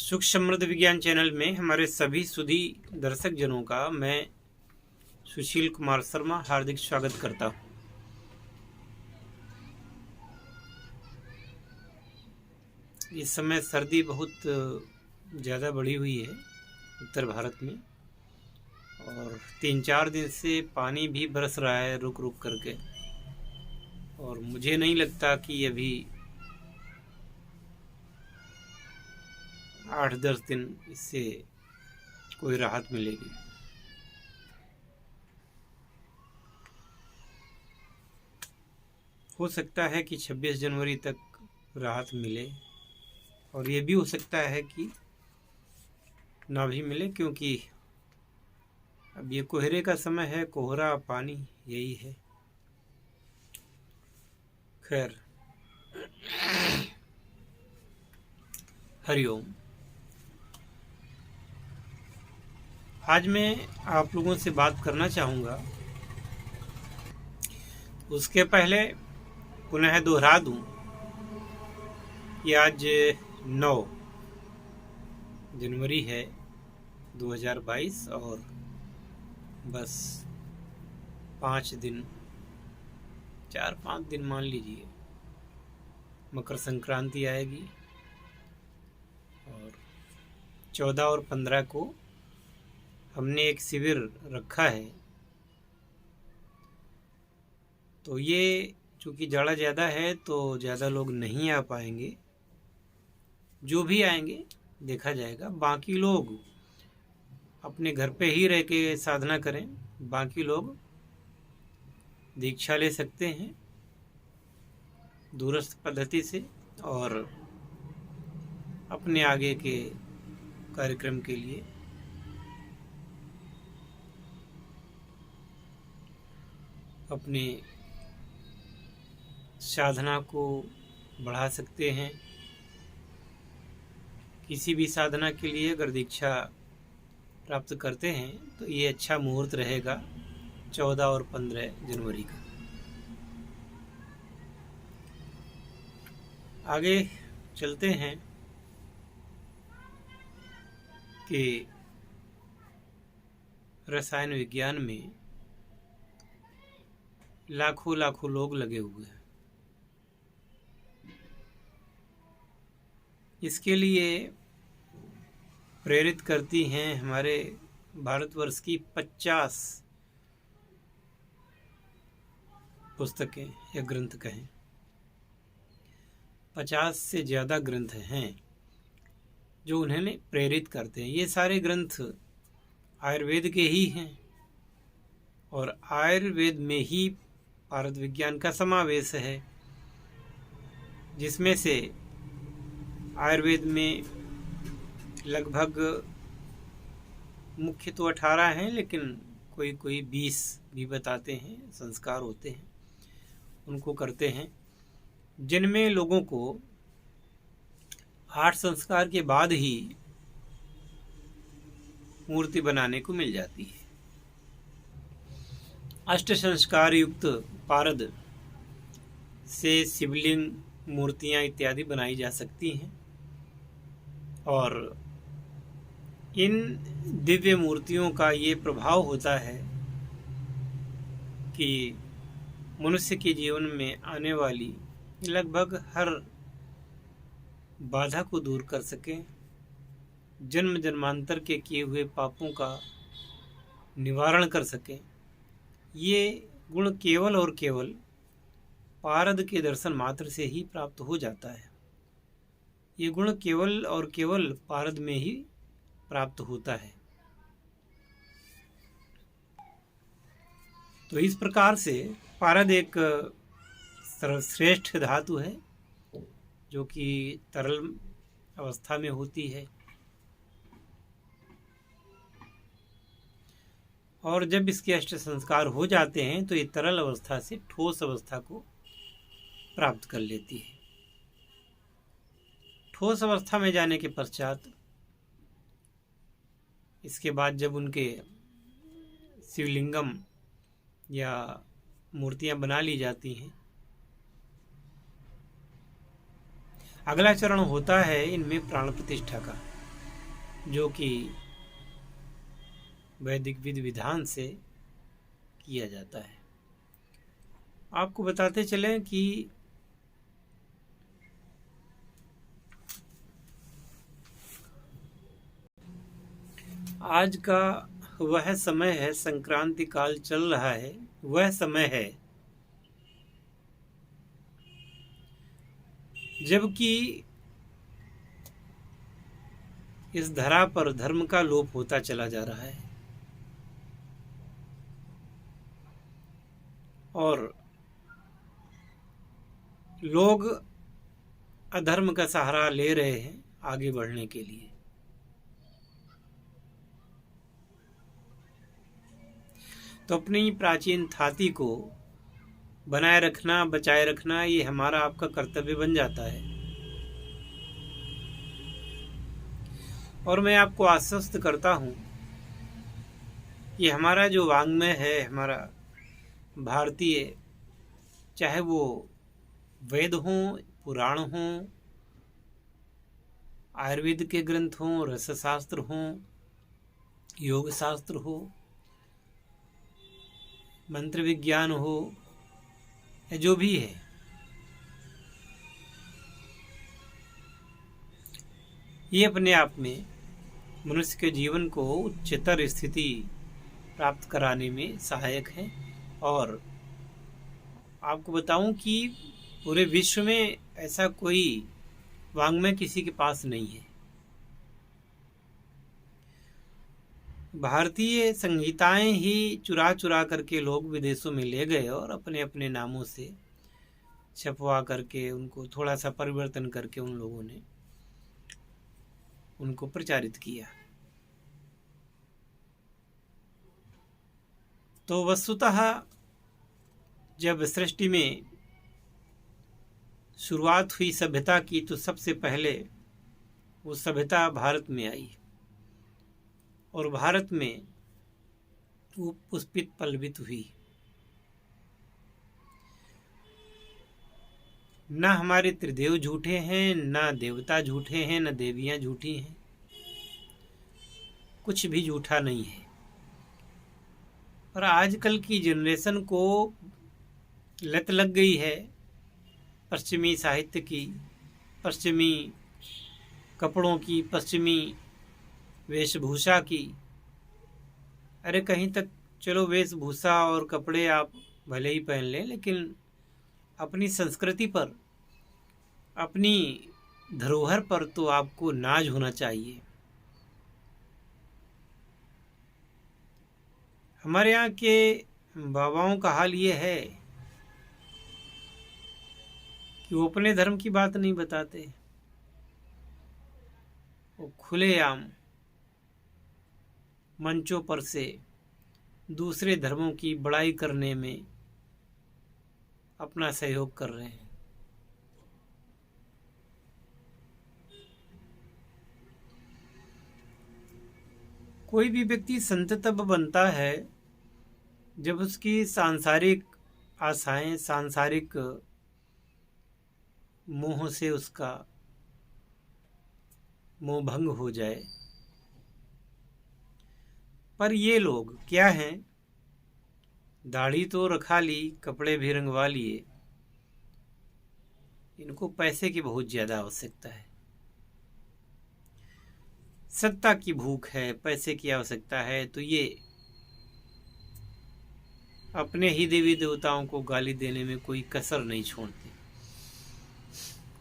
सुख समृद्ध विज्ञान चैनल में हमारे सभी सुधी दर्शक जनों का मैं सुशील कुमार शर्मा हार्दिक स्वागत करता हूँ। इस समय सर्दी बहुत ज़्यादा बढ़ी हुई है उत्तर भारत में, और 3-4 दिन से पानी भी बरस रहा है रुक रुक करके, और मुझे नहीं लगता कि अभी 8-10 दिन इससे कोई राहत मिलेगी। हो सकता है कि 26 जनवरी तक राहत मिले, और ये भी हो सकता है कि ना भी मिले, क्योंकि अब ये कोहरे का समय है, कोहरा पानी यही है। खैर, हरिओम। आज मैं आप लोगों से बात करना चाहूँगा। उसके पहले पुनः दोहरा दूं कि आज 9 जनवरी है 2022, और बस 5 दिन 4-5 दिन मान लीजिए मकर संक्रांति आएगी, और 14 और 15 को हमने एक शिविर रखा है। तो ये चूँकि जाड़ा ज़्यादा है तो ज़्यादा लोग नहीं आ पाएंगे, जो भी आएंगे देखा जाएगा। बाकी लोग अपने घर पे ही रह के साधना करें, बाकी लोग दीक्षा ले सकते हैं दूरस्थ पद्धति से, और अपने आगे के कार्यक्रम के लिए अपने साधना को बढ़ा सकते हैं। किसी भी साधना के लिए अगर दीक्षा प्राप्त करते हैं तो ये अच्छा मुहूर्त रहेगा 14 और 15 जनवरी का। आगे चलते हैं कि रसायन विज्ञान में लाखों लोग लगे हुए हैं। इसके लिए प्रेरित करती हैं हमारे भारतवर्ष की 50 पुस्तकें या ग्रंथ कहें। 50 से ज़्यादा ग्रंथ हैं जो उन्हें प्रेरित करते हैं। ये सारे ग्रंथ आयुर्वेद के ही हैं, और आयुर्वेद में ही भारत विज्ञान का समावेश है, जिसमें से आयुर्वेद में लगभग मुख्य तो 18 हैं, लेकिन कोई 20 भी बताते हैं संस्कार होते हैं, उनको करते हैं, जिनमें लोगों को 8 संस्कार के बाद ही मूर्ति बनाने को मिल जाती है। अष्ट संस्कार युक्त पारद से शिवलिंग, मूर्तियां इत्यादि बनाई जा सकती हैं, और इन दिव्य मूर्तियों का ये प्रभाव होता है कि मनुष्य के जीवन में आने वाली लगभग हर बाधा को दूर कर सकें, जन्म जन्मांतर के किए हुए पापों का निवारण कर सकें। ये गुण केवल और केवल पारद के दर्शन मात्र से ही प्राप्त हो जाता है। ये गुण केवल और केवल पारद में ही प्राप्त होता है। तो इस प्रकार से पारद एक सर्वश्रेष्ठ धातु है, जो कि तरल अवस्था में होती है, और जब इसके अष्ट संस्कार हो जाते हैं तो ये तरल अवस्था से ठोस अवस्था को प्राप्त कर लेती है। ठोस अवस्था में जाने के पश्चात इसके बाद जब उनके शिवलिंगम या मूर्तियां बना ली जाती हैं, अगला चरण होता है इनमें प्राण प्रतिष्ठा का। जो कि वैदिक विधि विधान से किया जाता है। आपको बताते चलें कि आज का वह समय है, संक्रांति काल चल रहा है, वह समय है जबकि इस धरा पर धर्म का लोप होता चला जा रहा है और लोग अधर्म का सहारा ले रहे हैं आगे बढ़ने के लिए। तो अपनी प्राचीन थाती को बनाए रखना, बचाए रखना, ये हमारा आपका कर्तव्य बन जाता है। और मैं आपको आश्वस्त करता हूं कि हमारा जो वाङ्मय है, हमारा भारतीय, चाहे वो वेद हों, पुराण हों, आयुर्वेद के ग्रंथ हों, रसशास्त्र हों, योग शास्त्र हो, मंत्र विज्ञान हो, या जो भी है, ये अपने आप में मनुष्य के जीवन को उच्चतर स्थिति प्राप्त कराने में सहायक है। और आपको बताऊं कि पूरे विश्व में ऐसा कोई वाङ्मय किसी के पास नहीं है। भारतीय संहिताएं ही चुरा चुरा करके लोग विदेशों में ले गए और अपने अपने नामों से छपवा करके उनको थोड़ा सा परिवर्तन करके उन लोगों ने उनको प्रचारित किया। तो वस्तुतः जब सृष्टि में शुरुआत हुई सभ्यता की, तो सबसे पहले वो सभ्यता भारत में आई और भारत में वो पुष्पित पल्लवित हुई। न हमारे त्रिदेव झूठे हैं, न देवता झूठे हैं, न देवियां झूठी हैं, कुछ भी झूठा नहीं है। और आजकल की जनरेशन को लत लग गई है पश्चिमी साहित्य की, पश्चिमी कपड़ों की, पश्चिमी वेशभूषा की। अरे कहीं तक चलो वेशभूषा और कपड़े आप भले ही पहन लें, लेकिन अपनी संस्कृति पर, अपनी धरोहर पर तो आपको नाज होना चाहिए। हमारे यहाँ के बाबाओं का हाल ये है कि वो अपने धर्म की बात नहीं बताते, वो खुलेआम मंचों पर से दूसरे धर्मों की बड़ाई करने में अपना सहयोग कर रहे हैं। कोई भी व्यक्ति संत तब बनता है जब उसकी सांसारिक आशाएं, सांसारिक मोह से उसका मोह भंग हो जाए। पर ये लोग क्या हैं, दाढ़ी तो रखा ली, कपड़े भी रंगवा लिए, इनको पैसे की बहुत ज्यादा आवश्यकता है, सत्ता की भूख है, पैसे की आवश्यकता है। तो ये अपने ही देवी देवताओं को गाली देने में कोई कसर नहीं छोड़ते।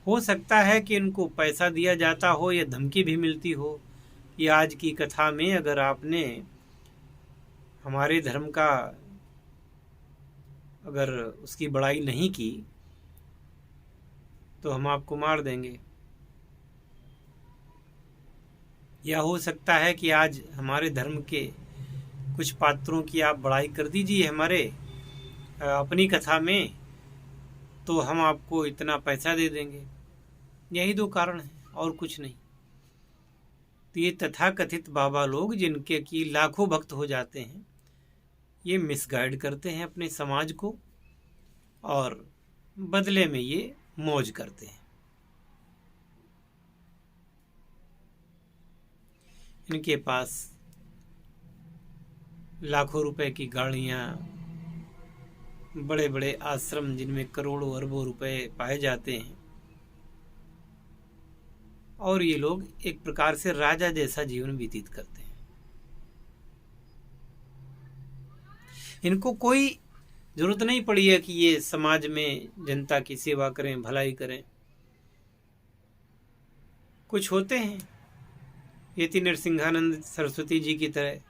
हो सकता है कि इनको पैसा दिया जाता हो या धमकी भी मिलती हो कि आज की कथा में अगर आपने हमारे धर्म का अगर उसकी बड़ाई नहीं की तो हम आपको मार देंगे। या हो सकता है कि आज हमारे धर्म के कुछ पात्रों की आप बड़ाई कर दीजिए हमारे अपनी कथा में, तो हम आपको इतना पैसा दे देंगे। यही दो कारण हैं और कुछ नहीं। तो ये तथाकथित बाबा लोग जिनके की लाखों भक्त हो जाते हैं, ये मिसगाइड करते हैं अपने समाज को और बदले में ये मौज करते हैं। इनके पास लाखों रुपए की गाड़ियां, बड़े बड़े आश्रम जिनमें करोड़ों अरबों रुपए पाए जाते हैं, और ये लोग एक प्रकार से राजा जैसा जीवन व्यतीत करते हैं। इनको कोई जरूरत नहीं पड़ी है कि ये समाज में जनता की सेवा करें, भलाई करें। कुछ होते हैं यति नरसिंहानंद सरस्वती जी की तरह,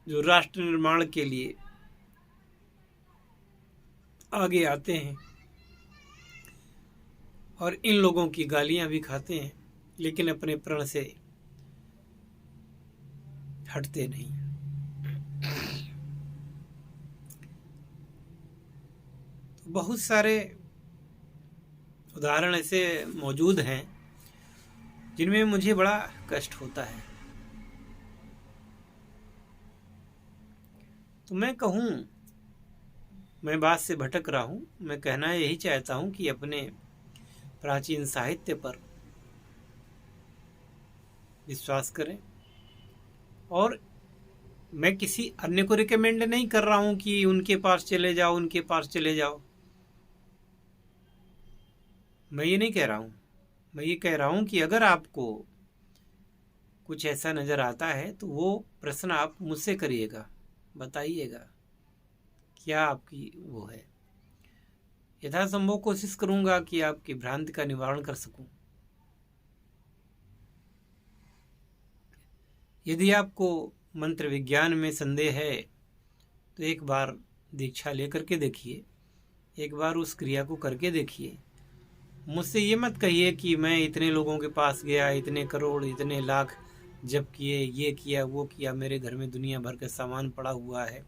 जो राष्ट्र निर्माण के लिए आगे आते हैं और इन लोगों की गालियां भी खाते हैं, लेकिन अपने प्रण से हटते नहीं। तो बहुत सारे उदाहरण ऐसे मौजूद हैं जिनमें मुझे बड़ा कष्ट होता है। तो मैं कहूँ, मैं बात से भटक रहा हूँ, मैं कहना यही चाहता हूँ कि अपने प्राचीन साहित्य पर विश्वास करें। और मैं किसी अन्य को रिकमेंड नहीं कर रहा हूँ कि उनके पास चले जाओ, उनके पास चले जाओ। मैं ये नहीं कह रहा हूँ। मैं ये कह रहा हूँ कि अगर आपको कुछ ऐसा नज़र आता है तो वो प्रश्न आप मुझसे करिएगा, बताइएगा क्या आपकी वो है। यथासंभव कोशिश करूँगा कि आपकी भ्रांति का निवारण कर सकूँ। यदि आपको मंत्र विज्ञान में संदेह है तो एक बार दीक्षा लेकर के देखिए, एक बार उस क्रिया को करके देखिए। मुझसे ये मत कहिए कि मैं इतने लोगों के पास गया, इतने करोड़, इतने लाख जप किए, ये किया, वो किया, मेरे घर में दुनिया भर का सामान पड़ा हुआ है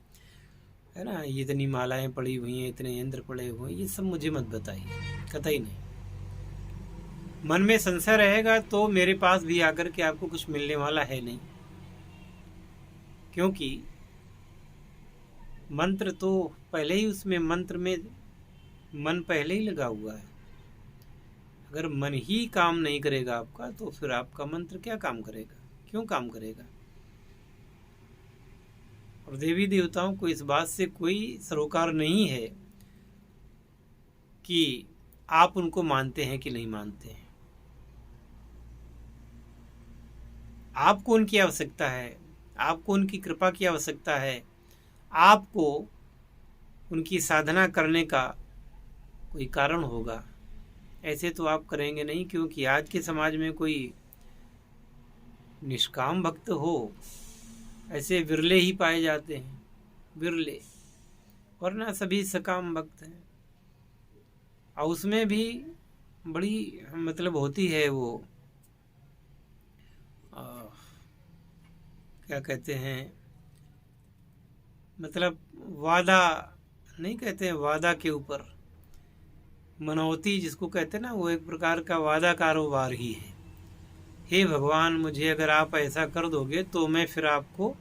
ना, ये इतनी मालाएं पड़ी हुई हैं, इतने यंत्र पड़े हुए हैं। ये सब मुझे मत बताइए, कतई नहीं। मन में संशय रहेगा तो मेरे पास भी आकर के आपको कुछ मिलने वाला है नहीं, क्योंकि मंत्र तो पहले ही, उसमें मंत्र में मन पहले ही लगा हुआ है। अगर मन ही काम नहीं करेगा आपका तो फिर आपका मंत्र क्या काम करेगा, क्यों काम करेगा। और देवी देवताओं को इस बात से कोई सरोकार नहीं है कि आप उनको मानते हैं कि नहीं मानते हैं। आपको उनकी आवश्यकता है, आपको उनकी कृपा की आवश्यकता है, आपको उनकी साधना करने का कोई कारण होगा। ऐसे तो आप करेंगे नहीं, क्योंकि आज के समाज में कोई निष्काम भक्त हो ऐसे विरले ही पाए जाते हैं, विरले, वरना सभी सकाम भक्त हैं। और उसमें भी बड़ी मतलब होती है वो क्या कहते हैं, मतलब वादा नहीं कहते हैं, वादा के ऊपर मनौती जिसको कहते हैं ना, वो एक प्रकार का वादा कारोबार ही है। हे भगवान, मुझे अगर आप ऐसा कर दोगे तो मैं फिर आपको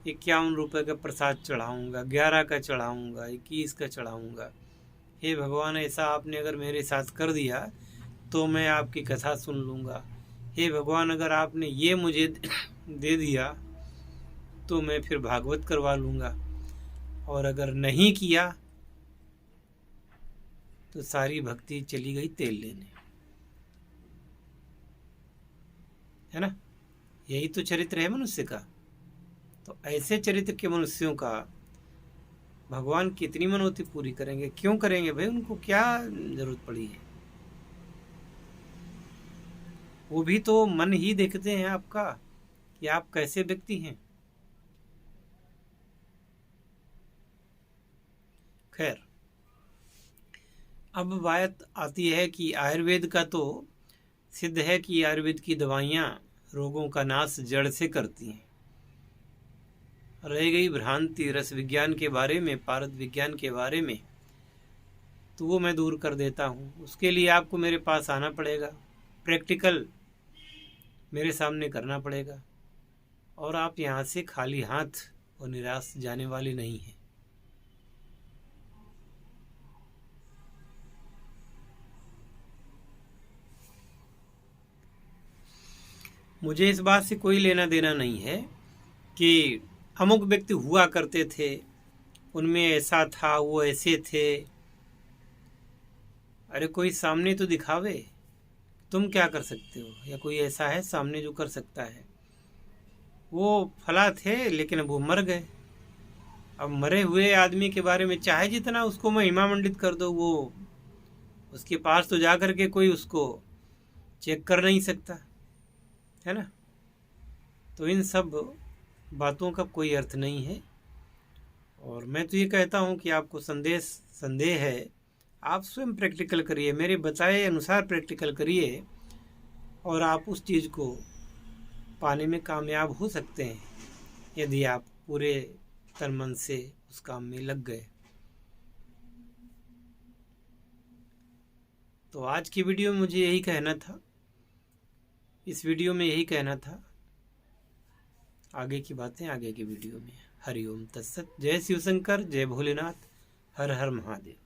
51 रुपये का प्रसाद चढ़ाऊँगा, 11 का चढ़ाऊँगा, 21 का चढ़ाऊँगा। हे भगवान, ऐसा आपने अगर मेरे साथ कर दिया तो मैं आपकी कथा सुन लूँगा। हे भगवान, अगर आपने ये मुझे दे दिया तो मैं फिर भागवत करवा लूँगा, और अगर नहीं किया तो सारी भक्ति चली गई तेल लेने, है ना। यही तो चरित्र है मनुष्य का। तो ऐसे चरित्र के मनुष्यों का भगवान कितनी मनौती पूरी करेंगे, क्यों करेंगे भाई, उनको क्या जरूरत पड़ी है। वो भी तो मन ही देखते हैं आपका कि आप कैसे व्यक्ति हैं। खैर, अब बात आती है कि आयुर्वेद का तो सिद्ध है कि आयुर्वेद की दवाइयाँ रोगों का नाश जड़ से करती हैं। रह गई भ्रांति रस विज्ञान के बारे में, पारद विज्ञान के बारे में, तो वो मैं दूर कर देता हूँ। उसके लिए आपको मेरे पास आना पड़ेगा, प्रैक्टिकल मेरे सामने करना पड़ेगा, और आप यहाँ से खाली हाथ और निराश जाने वाले नहीं हैं। मुझे इस बात से कोई लेना देना नहीं है कि अमुक व्यक्ति हुआ करते थे, उनमें ऐसा था, वो ऐसे थे। अरे कोई सामने तो दिखावे, तुम क्या कर सकते हो, या कोई ऐसा है सामने जो कर सकता है। वो फला थे लेकिन अब वो मर गए। अब मरे हुए आदमी के बारे में चाहे जितना उसको महिमा मंडित कर दो, वो उसके पास तो जा करके कोई उसको चेक कर नहीं सकता है ना। तो इन सब बातों का कोई अर्थ नहीं है। और मैं तो ये कहता हूँ कि आपको संदेह है, आप स्वयं प्रैक्टिकल करिए, मेरे बताए अनुसार प्रैक्टिकल करिए, और आप उस चीज़ को पाने में कामयाब हो सकते हैं यदि आप पूरे तन मन से उस काम में लग गए। तो आज की वीडियो में मुझे यही कहना था, इस वीडियो में यही कहना था। आगे की बातें आगे की वीडियो में। हरिओम तत्सत। जय शिव शंकर, जय भोलेनाथ, हर हर महादेव।